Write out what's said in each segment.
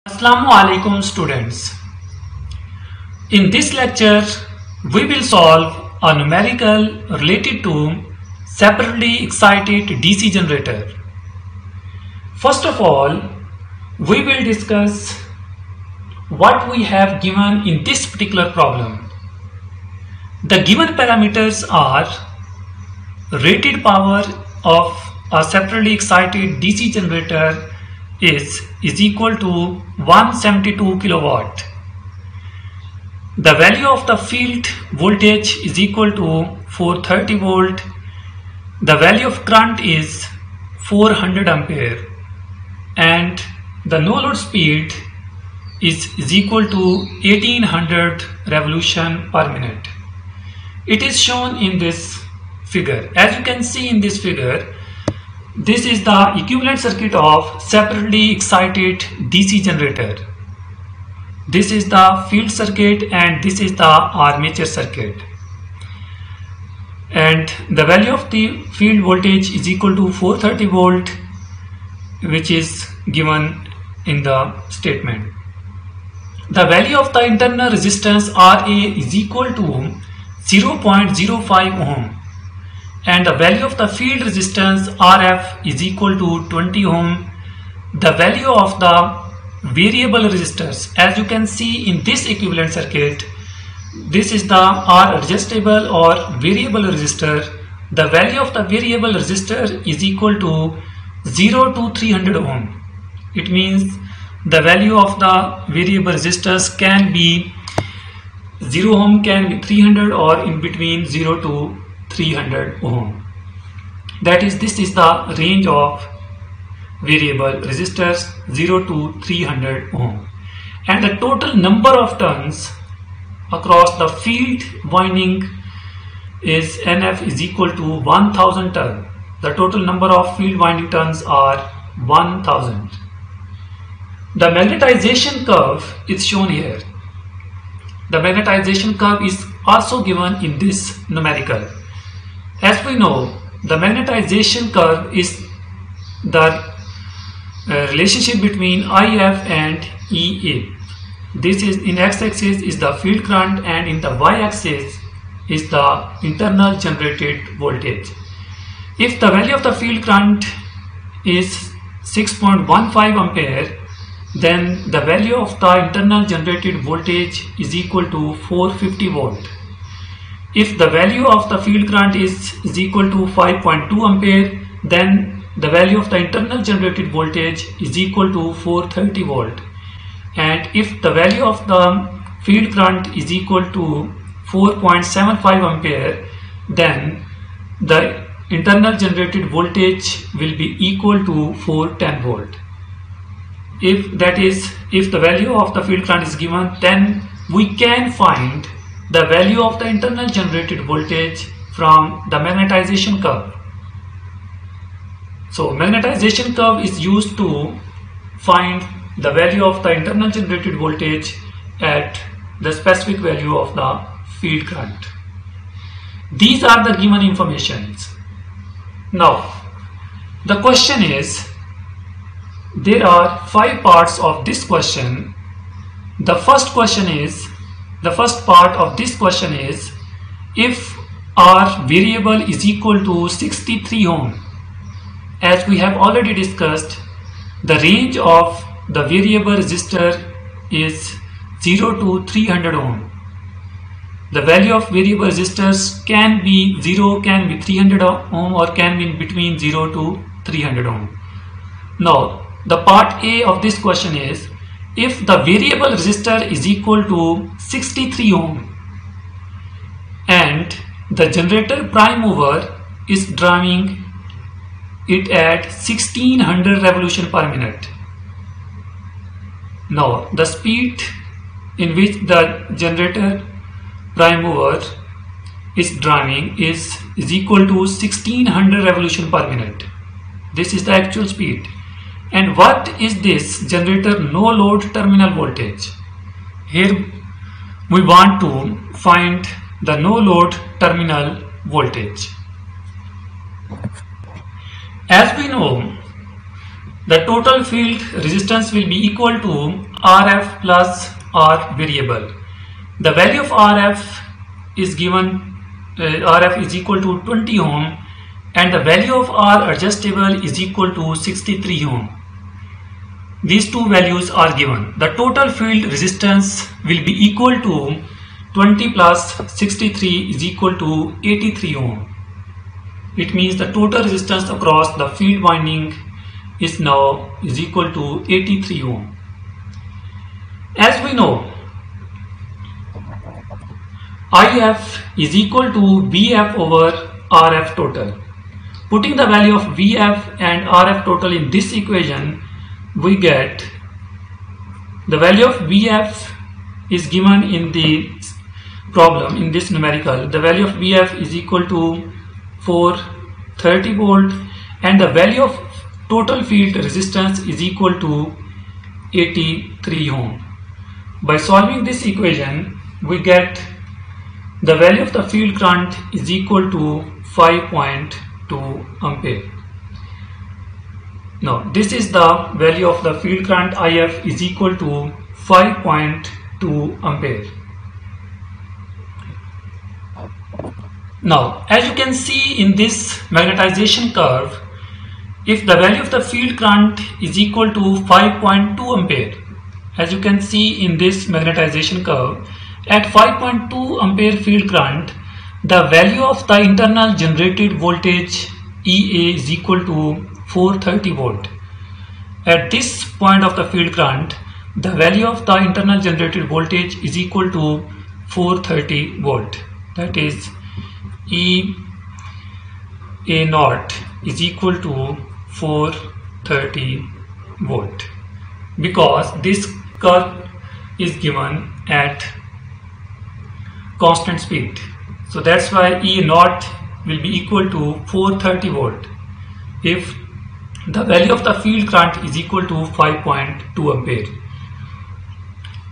Assalamu alaikum students. In this lecture, we will solve a numerical related to separately excited DC generator. First of all, we will discuss what we have given in this particular problem. The given parameters are rated power of a separately excited DC generator is equal to 172 kilowatt. The value of the field voltage is equal to 430 volt. The value of current is 400 ampere and the no load speed is equal to 1800 revolution per minute. It is shown in this figure. As you can see in this figure, this is the equivalent circuit of separately excited DC generator. This is the field circuit and this is the armature circuit. And the value of the field voltage is equal to 430 volt, which is given in the statement. The value of the internal resistance RA is equal to 0.05 ohm. And the value of the field resistance RF is equal to 20 ohm. The value of the variable resistors, as you can see in this equivalent circuit, this is the R adjustable or variable resistor. The value of the variable resistor is equal to 0 to 300 ohm. It means the value of the variable resistors can be 0 ohm, can be 300, or in between 0 to 300 ohm. That is, this is the range of variable resistors 0 to 300 ohm. And the total number of turns across the field winding is NF is equal to 1000 turn. The total number of field winding turns are 1000. The magnetization curve is shown here. The magnetization curve is also given in this numerical. As we know, the magnetization curve is the relationship between IF and EA. This is in x-axis is the field current and in the y-axis is the internal generated voltage. If the value of the field current is 6.15 ampere, then the value of the internal generated voltage is equal to 450 volt. If the value of the field current is equal to 5.2 ampere, then the value of the internal generated voltage is equal to 430 volt. And if the value of the field current is equal to 4.75 ampere, then the internal generated voltage will be equal to 410 volt. If the value of the field current is given, then we can find the value of the internal generated voltage from the magnetization curve. So magnetization curve is used to find the value of the internal generated voltage at the specific value of the field current. These are the given informations. Now the question is, there are 5 parts of this question. The first part of this question is, if R variable is equal to 63 ohm, as we have already discussed, the range of the variable resistor is 0 to 300 ohm. The value of variable resistors can be 0, can be 300 ohm, or can be in between 0 to 300 ohm. Now the part A of this question is, if the variable resistor is equal to 63 ohm and the generator prime mover is driving it at 1600 revolution per minute. Now the speed in which the generator prime mover is driving is equal to 1600 revolution per minute. This is the actual speed. And what is this generator no load terminal voltage? Here we want to find the no load terminal voltage. As we know, the total field resistance will be equal to RF plus R variable. The value of RF is given, RF is equal to 20 ohm, and the value of R adjustable is equal to 63 ohm. These two values are given. The total field resistance will be equal to 20 plus 63 is equal to 83 ohm. It means the total resistance across the field winding is now is equal to 83 ohm. As we know, IF is equal to VF over RF total. Putting the value of VF and RF total in this equation, we get the value of VF is given in the problem, in this numerical. The value of VF is equal to 430 volt, and the value of total field resistance is equal to 83 ohm. By solving this equation, we get the value of the field current is equal to 5.2 ampere. Now this is the value of the field current IF is equal to 5.2 ampere. Now as you can see in this magnetization curve, if the value of the field current is equal to 5.2 ampere, as you can see in this magnetization curve, at 5.2 ampere field current, the value of the internal generated voltage EA is equal to 430 volt. At this point of the field current, the value of the internal generated voltage is equal to 430 volt. That is EA naught is equal to 430 volt, because this curve is given at constant speed. So that's why E naught will be equal to 430 volt if the value of the field current is equal to 5.2 ampere.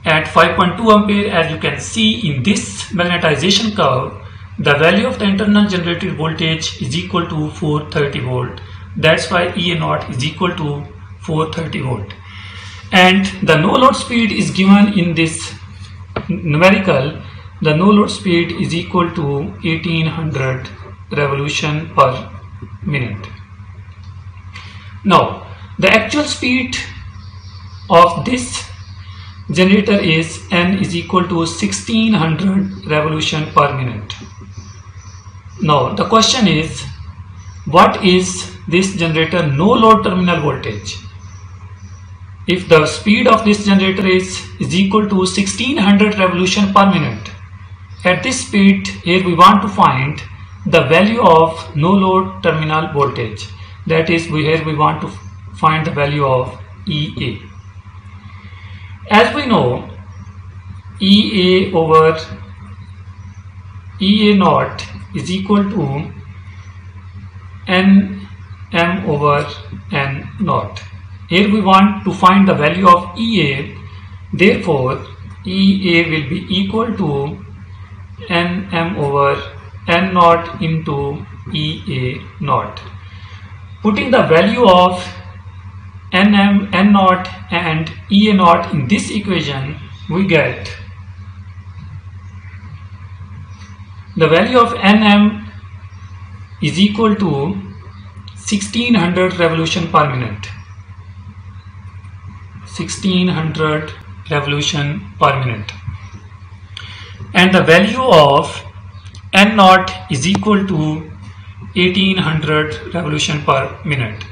At 5.2 ampere, as you can see in this magnetization curve, the value of the internal generated voltage is equal to 430 volt. That's why E naught is equal to 430 volt. And the no load speed is given in this numerical. The no load speed is equal to 1800 revolution per minute. Now the actual speed of this generator is N is equal to 1600 revolution per minute. Now the question is, what is this generator no load terminal voltage? If the speed of this generator is equal to 1600 revolution per minute, at this speed here we want to find the value of no load terminal voltage. That is, here we want to find the value of EA. As we know, EA over EA naught is equal to NM over N naught. Here we want to find the value of EA, therefore EA will be equal to Nm over N naught into EA naught. Putting the value of Nm, N naught and EA naught in this equation, we get the value of Nm is equal to 1600 revolution per minute. 1600 revolution per minute. And the value of N naught is equal to 1800 revolution per minute.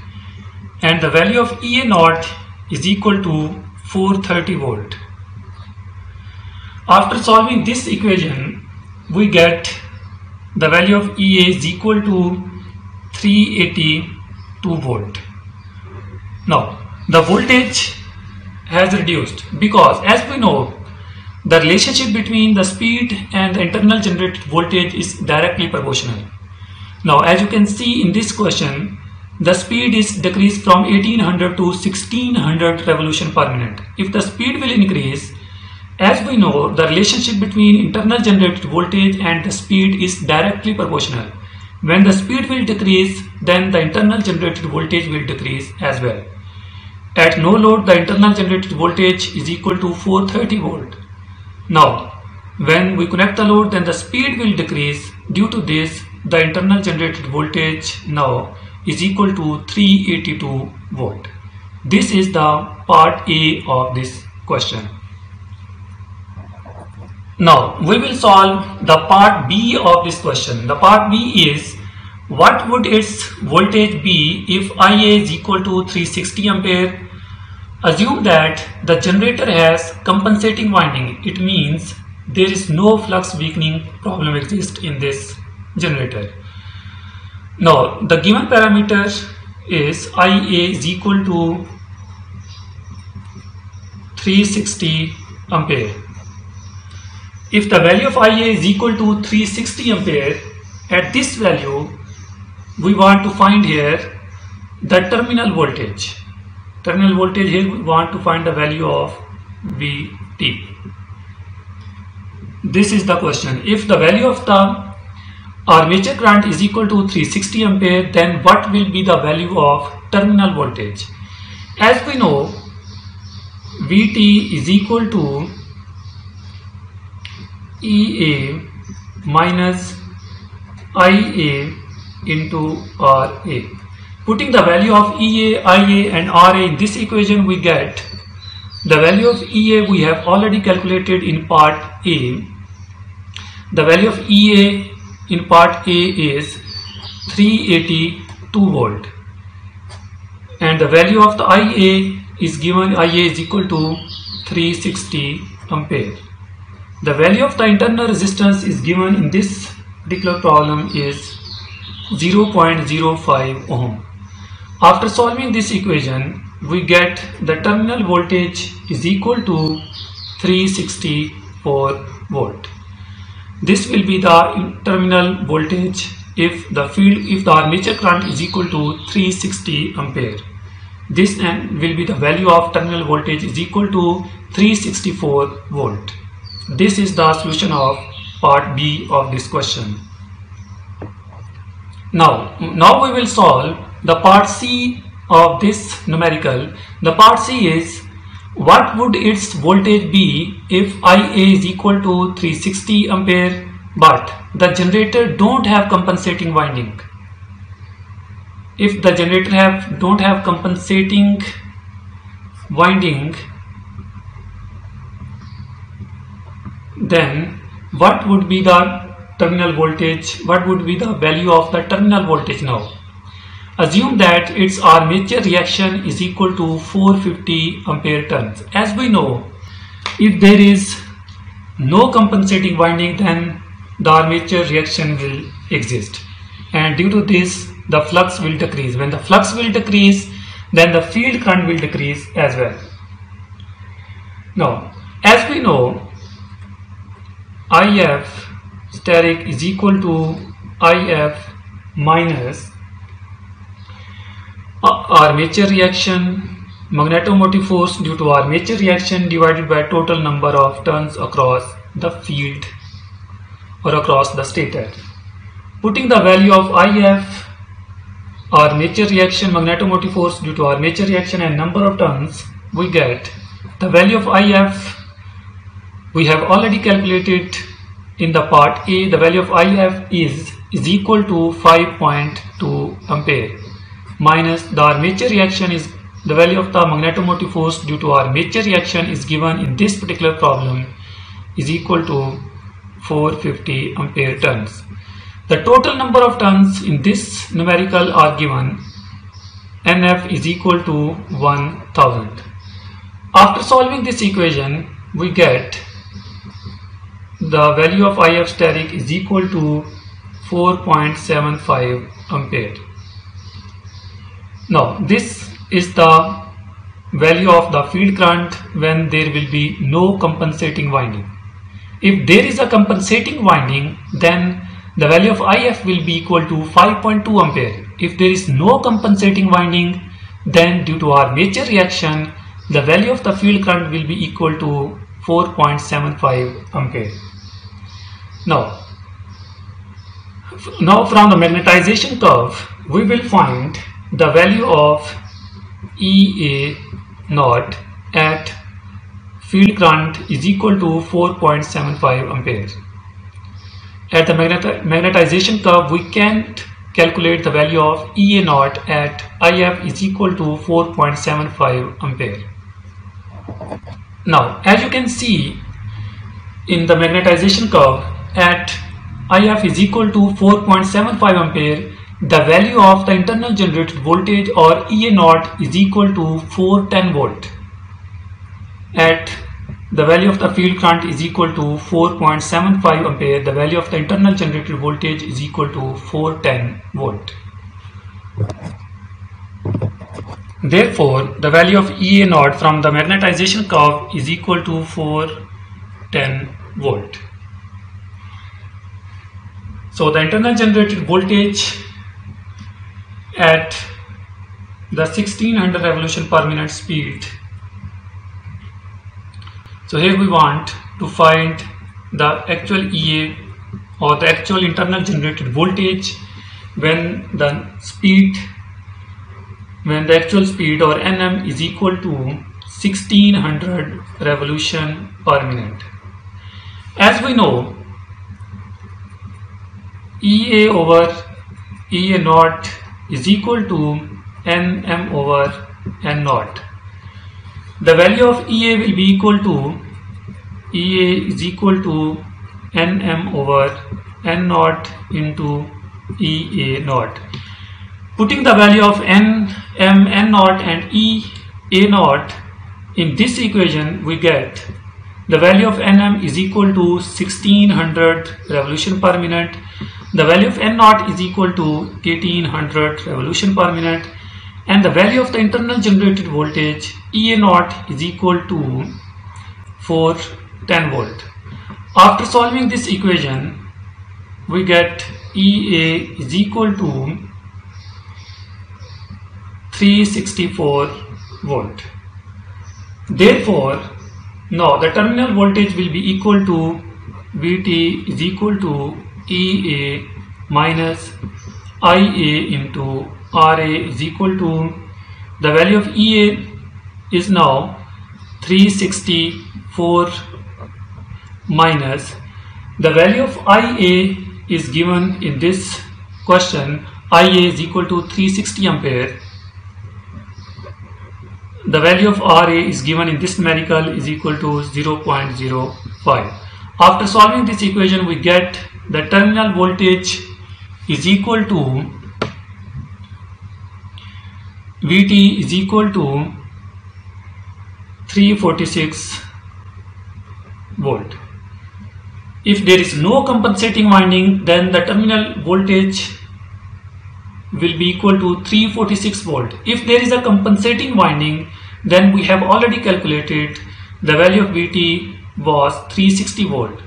And the value of EA naught is equal to 430 volt. After solving this equation, we get the value of EA is equal to 382 volt. Now the voltage has reduced because, as we know, the relationship between the speed and the internal generated voltage is directly proportional. Now as you can see in this question, the speed is decreased from 1800 to 1600 revolution per minute. If the speed will increase, as we know, the relationship between internal generated voltage and the speed is directly proportional. When the speed will decrease, then the internal generated voltage will decrease as well. At no load, the internal generated voltage is equal to 430 volt. Now, when we connect the load, then the speed will decrease. Due to this, the internal generated voltage now is equal to 382 volt. This is the part A of this question. Now, we will solve the part B of this question. The part B is, what would its voltage be if Ia is equal to 360 ampere? Assume that the generator has compensating winding. It means there is no flux weakening problem exists in this generator. Now, the given parameter is Ia is equal to 360 ampere. If the value of Ia is equal to 360 ampere, at this value we want to find here the terminal voltage. Terminal voltage here we want to find the value of Vt. This is the question. If the value of the armature current is equal to 360 ampere, then what will be the value of terminal voltage? As we know, Vt is equal to Ea minus Ia into Ra. Putting the value of Ea, Ia and Ra in this equation, we get the value of Ea we have already calculated in part A. The value of Ea in part A is 382 volt, and the value of the Ia is given. Ia is equal to 360 ampere. The value of the internal resistance is given in this particular problem is 0.05 ohm. After solving this equation, we get the terminal voltage is equal to 364 volt. This will be the terminal voltage if the armature current is equal to 360 ampere. This will be the value of terminal voltage is equal to 364 volt. This is the solution of part B of this question. Now we will solve the part C of this numerical. The part C is, what would its voltage be if Ia is equal to 360 ampere but the generator don't have compensating winding? If the generator don't have compensating winding, then what would be the terminal voltage? What would be the value of the terminal voltage now? Assume that its armature reaction is equal to 450 ampere turns. As we know, if there is no compensating winding, then the armature reaction will exist, and due to this the flux will decrease. When the flux will decrease, then the field current will decrease as well. Now, as we know, If steric is equal to If minus armature reaction, magnetomotive force due to armature reaction divided by total number of turns across the field or across the stator. Putting the value of If, armature reaction, magnetomotive force due to armature reaction and number of turns, we get the value of If we have already calculated in the part A. The value of If is equal to 5.2 ampere minus the armature reaction is the value of the magnetomotive force due to armature reaction is given in this particular problem is equal to 450 ampere turns. The total number of turns in this numerical are given. Nf is equal to 1000. After solving this equation, we get the value of If steric is equal to 4.75 ampere. Now, this is the value of the field current when there will be no compensating winding. If there is a compensating winding, then the value of If will be equal to 5.2 ampere. If there is no compensating winding, then due to armature reaction, the value of the field current will be equal to 4.75 ampere. Now from the magnetization curve, we will find the value of Ea naught at field current is equal to 4.75 ampere. At the magnetization curve, we can't calculate the value of EA naught at IF is equal to 4.75 ampere. Now, as you can see in the magnetization curve, at IF is equal to 4.75 ampere, the value of the internal generated voltage or EA naught is equal to 410 volt. At the value of the field current is equal to 4.75 ampere, the value of the internal generated voltage is equal to 410 volt. Therefore, the value of EA naught from the magnetization curve is equal to 410 volt. So the internal generated voltage at the 1600 revolution per minute speed. So here we want to find the actual EA or the actual internal generated voltage when the actual speed or Nm is equal to 1600 revolution per minute. As we know, EA over EA naught is equal to Nm over N naught. The value of EA will be equal to Nm over N naught into EA naught. Putting the value of N naught and EA naught in this equation, we get the value of Nm is equal to 1600 revolution per minute. The value of N naught is equal to 1800 revolution per minute, and the value of the internal generated voltage EA naught is equal to 410 volt. After solving this equation, we get EA is equal to 364 volt. Therefore, now the terminal voltage will be equal to VT is equal to EA minus IA into RA is equal to the value of EA is now 364 minus the value of IA is given in this question. IA is equal to 360 ampere. The value of RA is given in this numerical is equal to 0.05. After solving this equation, we get the terminal voltage is equal to VT is equal to 346 volt. If there is no compensating winding, then the terminal voltage will be equal to 346 volt. If there is a compensating winding, then we have already calculated the value of VT was 360 volt.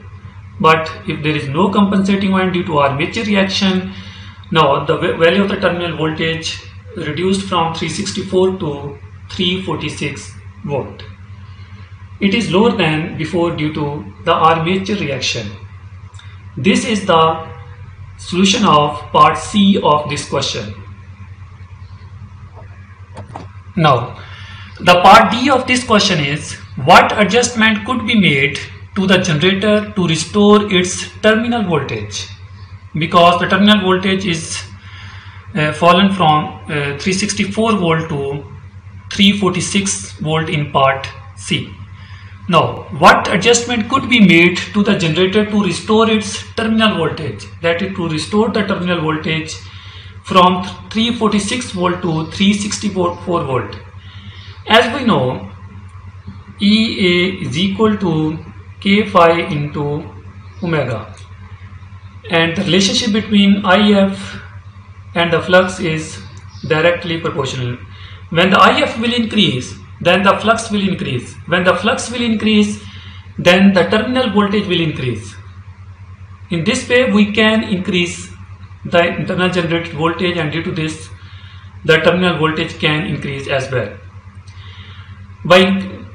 But if there is no compensating winding due to armature reaction, now the value of the terminal voltage reduced from 364 to 346 volt. It is lower than before due to the armature reaction. This is the solution of part C of this question. Now, the part D of this question is, what adjustment could be made to the generator to restore its terminal voltage? Because the terminal voltage is fallen from 364 volt to 346 volt in part C. Now, what adjustment could be made to the generator to restore its terminal voltage? That is, to restore the terminal voltage from 346 volt to 364 volt. As we know, EA is equal to K phi into omega, and the relationship between IF and the flux is directly proportional. When the IF will increase, then the flux will increase. When the flux will increase, then the terminal voltage will increase. In this way, we can increase the internal generated voltage, and due to this, the terminal voltage can increase as well. By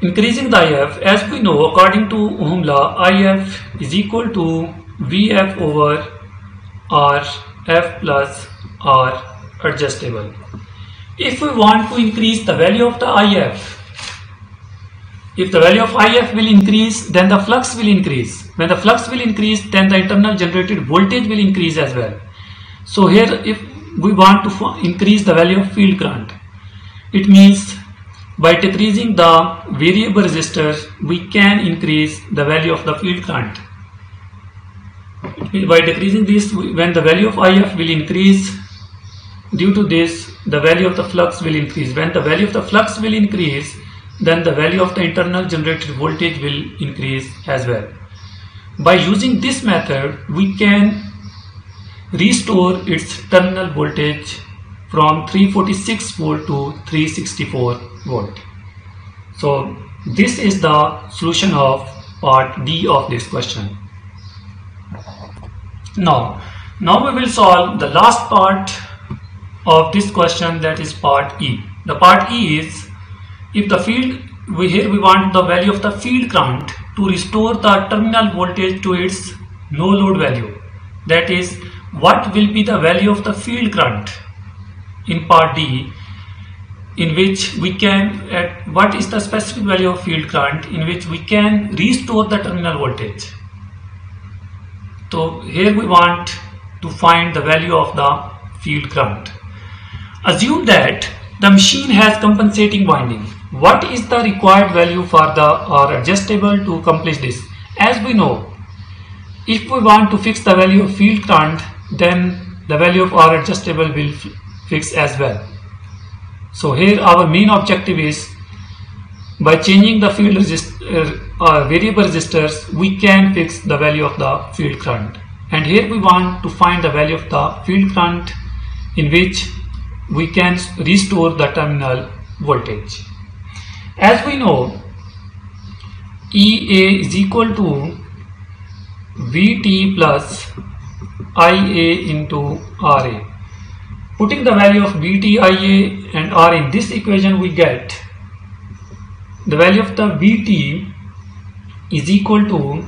increasing the IF, as we know, according to Ohm law, IF is equal to VF over R F plus R adjustable. If we want to increase the value of the IF, If the value of IF will increase, then the flux will increase. When the flux will increase, then the internal generated voltage will increase as well. So here, if we want to increase the value of field current, it means by decreasing the variable resistors, we can increase the value of the field current. By decreasing this, when the value of IF will increase, due to this, the value of the flux will increase. When the value of the flux will increase, then the value of the internal generated voltage will increase as well. By using this method, we can restore its terminal voltage from 346 volt to 364 volt. So this is the solution of part D of this question. Now we will solve the last part of this question, that is part E. The part E is, if the field, here we want the value of the field current to restore the terminal voltage to its no load value. That is, what will be the value of the field current in part D, in which we can, what is the specific value of field current in which we can restore the terminal voltage. So here we want to find the value of the field current. Assume that the machine has compensating winding. What is the required value for the or adjustable to accomplish this? As we know, if we want to fix the value of field current, then the value of R adjustable will fix as well. So here our main objective is, by changing the field variable resistors, we can fix the value of the field current. And here we want to find the value of the field current in which we can restore the terminal voltage. As we know, EA is equal to VT plus IA into RA. Putting the value of VT, IA and RA in this equation, we get the value of the VT is equal to,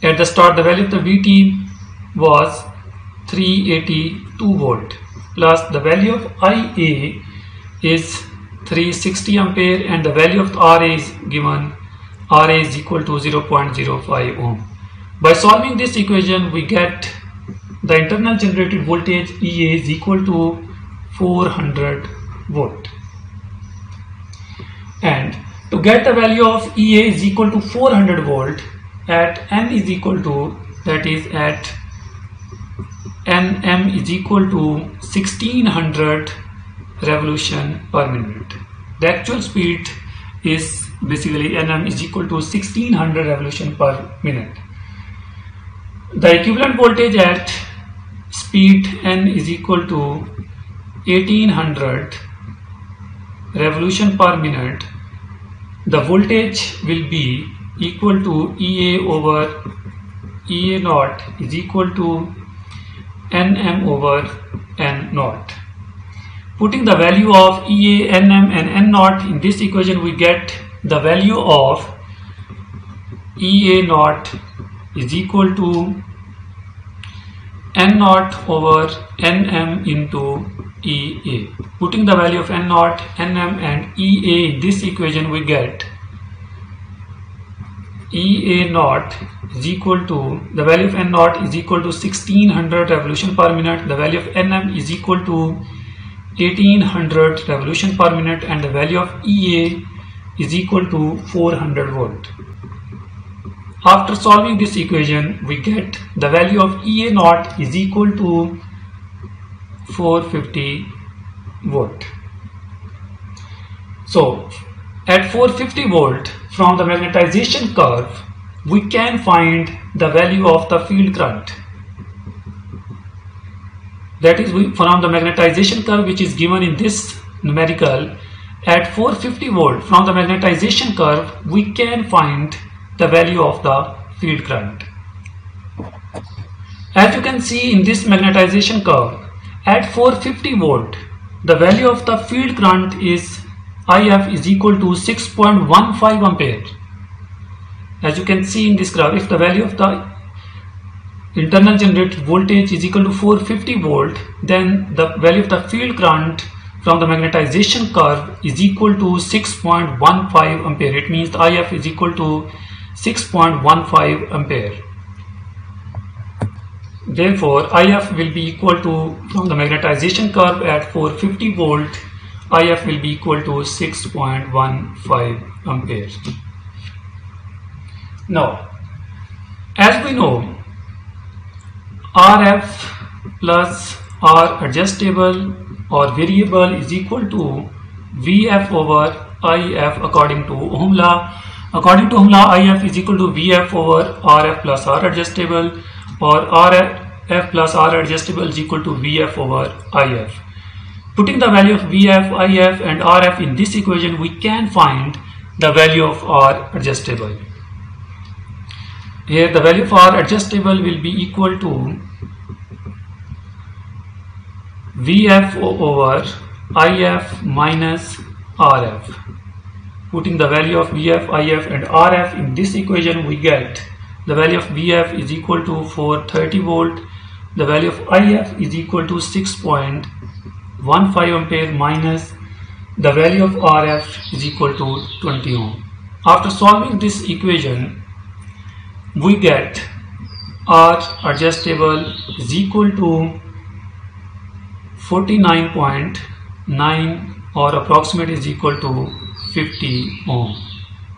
at the start the value of the VT was 382 volt, plus the value of IA is 360 ampere, and the value of the RA is given, RA is equal to 0.05 ohm. By solving this equation, we get the internal generated voltage EA is equal to 400 volt. And to get the value of EA is equal to 400 volt at N is equal to, that is at Nm is equal to 1600 revolution per minute. The actual speed is basically Nm is equal to 1600 revolution per minute. The equivalent voltage at speed N is equal to 1800 revolution per minute. The voltage will be equal to EA over EA naught is equal to Nm over N naught. Putting the value of EA, Nm and N naught in this equation, we get the value of EA naught is equal to N naught over Nm into EA. Putting the value of N naught, Nm and EA in this equation, we get EA naught is equal to, the value of N naught is equal to 1600 revolution per minute, the value of Nm is equal to 1800 revolution per minute, and the value of EA is equal to 400 volt. After solving this equation, we get the value of EA naught is equal to 450 volt. So at 450 volt, from the magnetization curve, we can find the value of the field current. That is, from the magnetization curve which is given in this numerical, at 450 volt, from the magnetization curve, we can find the value of the field current. As you can see in this magnetization curve, at 450 volt, the value of the field current is IF is equal to 6.15 ampere. As you can see in this graph, if the value of the internal generated voltage is equal to 450 volt, then the value of the field current from the magnetization curve is equal to 6.15 ampere. It means the IF is equal to 6.15 ampere. Therefore, IF will be equal to, from the magnetization curve at 450 volt, IF will be equal to 6.15 ampere. Now, as we know, RF plus R adjustable or variable is equal to VF over IF according to Ohm law. According to Ohm law, IF is equal to VF over RF plus R adjustable, or RF plus R adjustable is equal to VF over IF. Putting the value of VF, IF and RF in this equation, we can find the value of R adjustable. Here the value of R adjustable will be equal to VF over IF minus RF. Putting the value of VF, IF and RF in this equation, we get the value of VF is equal to 430 volt, the value of IF is equal to 6.15 ampere minus the value of RF is equal to 20 ohm. After solving this equation, we get R adjustable is equal to 49.9 or approximate is equal to 50 ohm.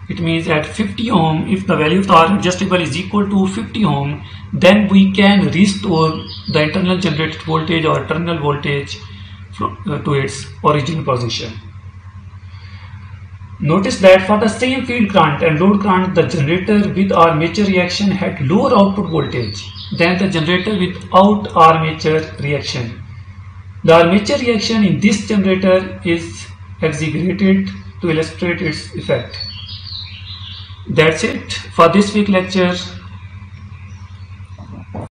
It means at 50 ohm, if the value of the R adjustable is equal to 50 ohm, then we can restore the internal generated voltage or terminal voltage to its original position. Notice that for the same field current and load current, the generator with armature reaction had lower output voltage than the generator without armature reaction. The armature reaction in this generator is exaggerated to illustrate its effect. That's it for this week's lecture.